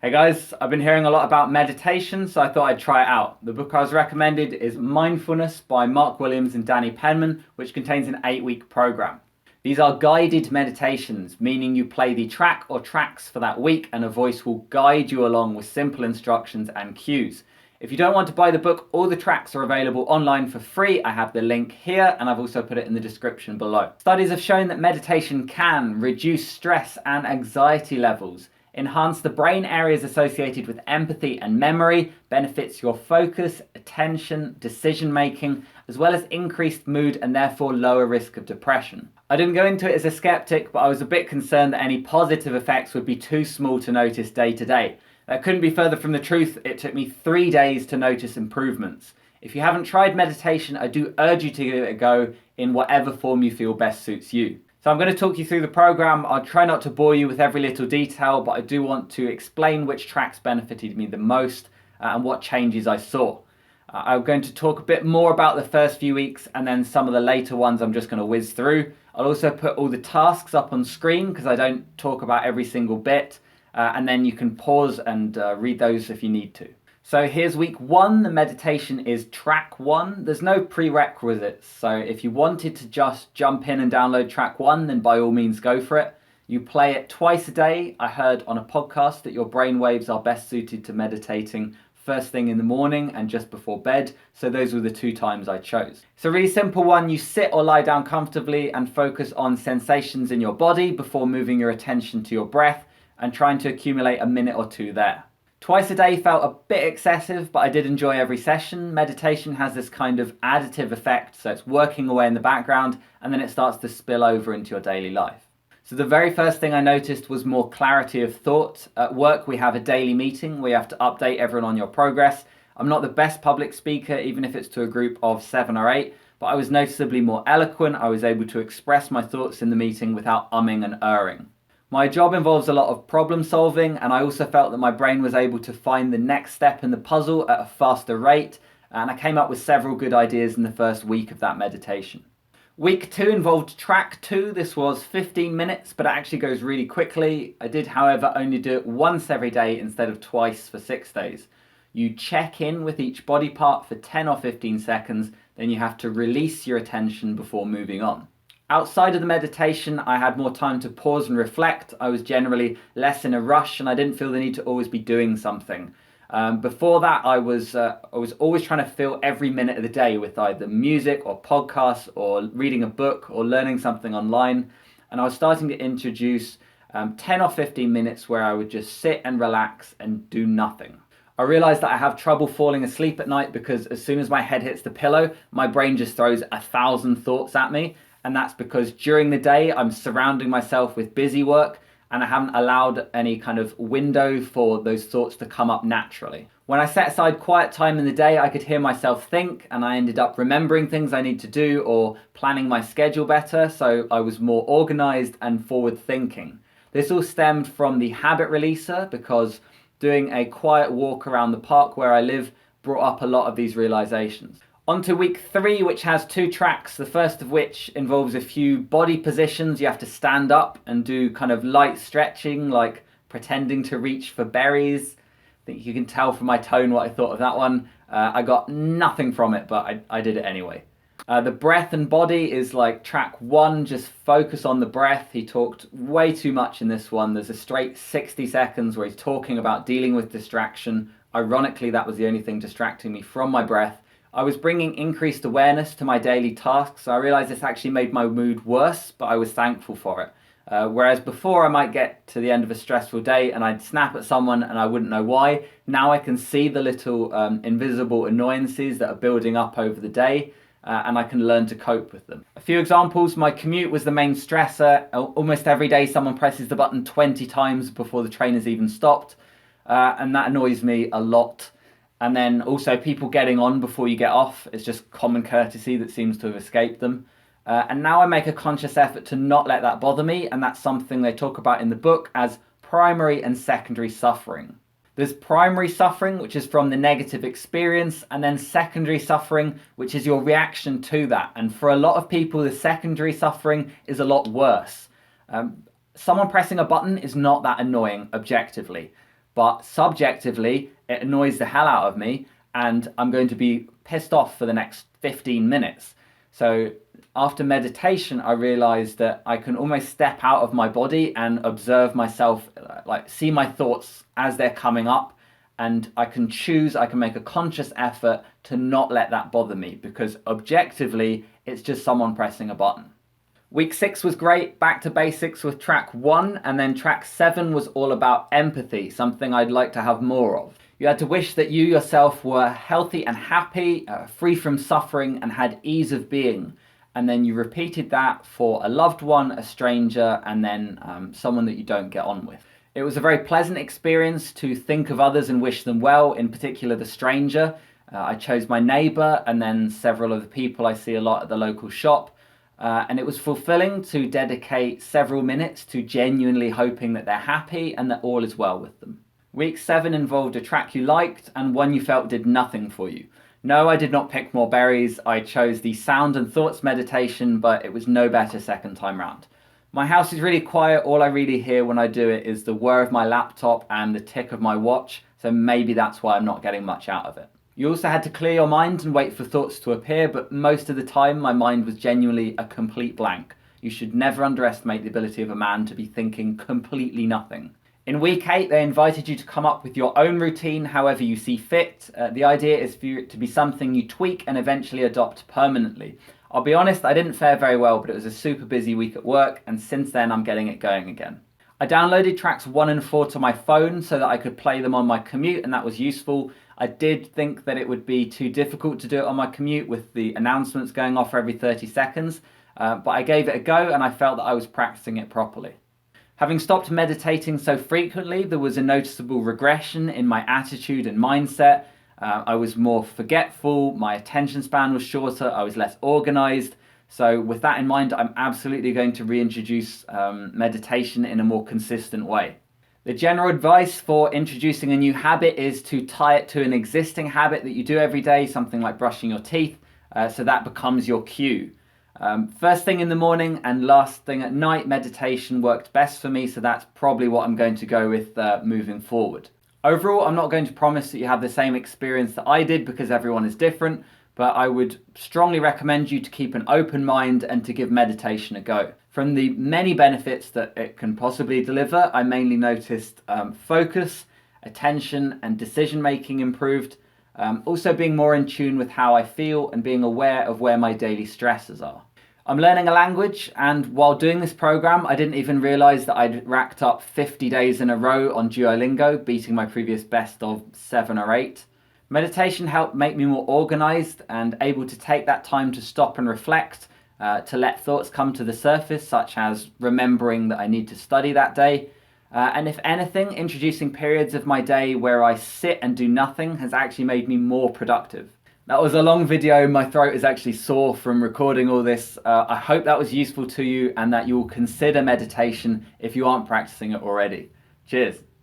Hey guys, I've been hearing a lot about meditation, so I thought I'd try it out. The book I was recommended is Mindfulness by Mark Williams and Penman, which contains an 8-week program. These are guided meditations, meaning you play the track or tracks for that week and a voice will guide you along with simple instructions and cues. If you don't want to buy the book, all the tracks are available online for free. I have the link here and I've also put it in the description below. Studies have shown that meditation can reduce stress and anxiety levels, enhance the brain areas associated with empathy and memory, benefits your focus, attention, decision making, as well as increased mood and therefore lower risk of depression. I didn't go into it as a skeptic, but I was a bit concerned that any positive effects would be too small to notice day to day. That couldn't be further from the truth. It took me 3 days to notice improvements. If you haven't tried meditation, I do urge you to give it a go in whatever form you feel best suits you. So I'm going to talk you through the program. I'll try not to bore you with every little detail, but I do want to explain which tracks benefited me the most and what changes I saw. I'm going to talk a bit more about the first few weeks and then some of the later ones I'm just going to whiz through. I'll also put all the tasks up on screen because I don't talk about every single bit, and then you can pause and read those if you need to. So here's week 1. The meditation is track 1. There's no prerequisites. So if you wanted to just jump in and download track 1, then by all means go for it. You play it twice a day. I heard on a podcast that your brain waves are best suited to meditating first thing in the morning and just before bed. So those were the 2 times I chose. It's a really simple one. You sit or lie down comfortably and focus on sensations in your body before moving your attention to your breath and trying to accumulate a minute or 2 there. Twice a day felt a bit excessive, but I did enjoy every session. Meditation has this kind of additive effect, so it's working away in the background and then it starts to spill over into your daily life. So the very first thing I noticed was more clarity of thought. At work we have a daily meeting where you have to update everyone on your progress. I'm not the best public speaker, even if it's to a group of 7 or 8, but I was noticeably more eloquent. I was able to express my thoughts in the meeting without umming and erring. My job involves a lot of problem solving, and I also felt that my brain was able to find the next step in the puzzle at a faster rate, and I came up with several good ideas in the first week of that meditation. Week 2 involved track 2. This was 15 minutes, but it actually goes really quickly. I did, however, only do it once every day instead of twice for 6 days. You check in with each body part for 10 or 15 seconds, then you have to release your attention before moving on. Outside of the meditation, I had more time to pause and reflect. I was generally less in a rush and I didn't feel the need to always be doing something. Before that, I was always trying to fill every minute of the day with either music or podcasts or reading a book or learning something online. And I was starting to introduce 10 or 15 minutes where I would just sit and relax and do nothing. I realized that I have trouble falling asleep at night because as soon as my head hits the pillow, my brain just throws 1,000 thoughts at me. And that's because during the day, I'm surrounding myself with busy work and I haven't allowed any kind of window for those thoughts to come up naturally. When I set aside quiet time in the day, I could hear myself think and I ended up remembering things I need to do or planning my schedule better, so I was more organized and forward thinking. This all stemmed from the habit releaser because doing a quiet walk around the park where I live brought up a lot of these realizations. On to week 3, which has 2 tracks, the first of which involves a few body positions. You have to stand up and do kind of light stretching, like pretending to reach for berries. I think you can tell from my tone what I thought of that one. I got nothing from it, but I did it anyway. The breath and body is like track 1, just focus on the breath. He talked way too much in this one. There's a straight 60 seconds where he's talking about dealing with distraction. Ironically, that was the only thing distracting me from my breath. I was bringing increased awareness to my daily tasks, so I realized this actually made my mood worse, but I was thankful for it. Whereas before I might get to the end of a stressful day and I'd snap at someone and I wouldn't know why, now I can see the little invisible annoyances that are building up over the day, and I can learn to cope with them. A few examples: my commute was the main stressor. Almost every day someone presses the button 20 times before the train has even stopped, and that annoys me a lot. And then also people getting on before you get off is just common courtesy that seems to have escaped them. And now I make a conscious effort to not let that bother me, and that's something they talk about in the book as primary and secondary suffering. There's primary suffering, which is from the negative experience, and then secondary suffering, which is your reaction to that. And for a lot of people, the secondary suffering is a lot worse. Someone pressing a button is not that annoying objectively. but subjectively, it annoys the hell out of me and I'm going to be pissed off for the next 15 minutes. So after meditation, I realized that I can almost step out of my body and observe myself, like see my thoughts as they're coming up. And I can make a conscious effort to not let that bother me, because objectively, it's just someone pressing a button. Week 6 was great, back to basics with track 1, and then track 7 was all about empathy, something I'd like to have more of. You had to wish that you yourself were healthy and happy, free from suffering, and had ease of being. And then you repeated that for a loved one, a stranger, and then someone that you don't get on with. It was a very pleasant experience to think of others and wish them well, in particular the stranger. I chose my neighbour and then several of the people I see a lot at the local shop. And it was fulfilling to dedicate several minutes to genuinely hoping that they're happy and that all is well with them. Week 7 involved a track you liked and one you felt did nothing for you. No, I did not pick more berries. I chose the sound and thoughts meditation, but it was no better second time round. My house is really quiet. All I really hear when I do it is the whir of my laptop and the tick of my watch, so maybe that's why I'm not getting much out of it. You also had to clear your mind and wait for thoughts to appear, but most of the time my mind was genuinely a complete blank. You should never underestimate the ability of a man to be thinking completely nothing. In week 8, they invited you to come up with your own routine however you see fit. The idea is for it to be something you tweak and eventually adopt permanently. I'll be honest, I didn't fare very well, but it was a super busy week at work, and since then I'm getting it going again. I downloaded tracks 1 and 4 to my phone so that I could play them on my commute, and that was useful. I did think that it would be too difficult to do it on my commute with the announcements going off every 30 seconds, but I gave it a go and I felt that I was practicing it properly. Having stopped meditating so frequently, there was a noticeable regression in my attitude and mindset. I was more forgetful, my attention span was shorter, I was less organized. So with that in mind, I'm absolutely going to reintroduce meditation in a more consistent way. The general advice for introducing a new habit is to tie it to an existing habit that you do every day, something like brushing your teeth, so that becomes your cue. First thing in the morning and last thing at night, meditation worked best for me, so that's probably what I'm going to go with moving forward. Overall, I'm not going to promise that you have the same experience that I did because everyone is different, but I would strongly recommend you to keep an open mind and to give meditation a go. From the many benefits that it can possibly deliver, I mainly noticed focus, attention, and decision-making improved. Also being more in tune with how I feel and being aware of where my daily stresses are. I'm learning a language, and while doing this program, I didn't even realize that I'd racked up 50 days in a row on Duolingo, beating my previous best of 7 or 8. Meditation helped make me more organized and able to take that time to stop and reflect, to let thoughts come to the surface, such as remembering that I need to study that day. And if anything, introducing periods of my day where I sit and do nothing has actually made me more productive. That was a long video. My throat is actually sore from recording all this. I hope that was useful to you and that you will consider meditation if you aren't practicing it already. Cheers.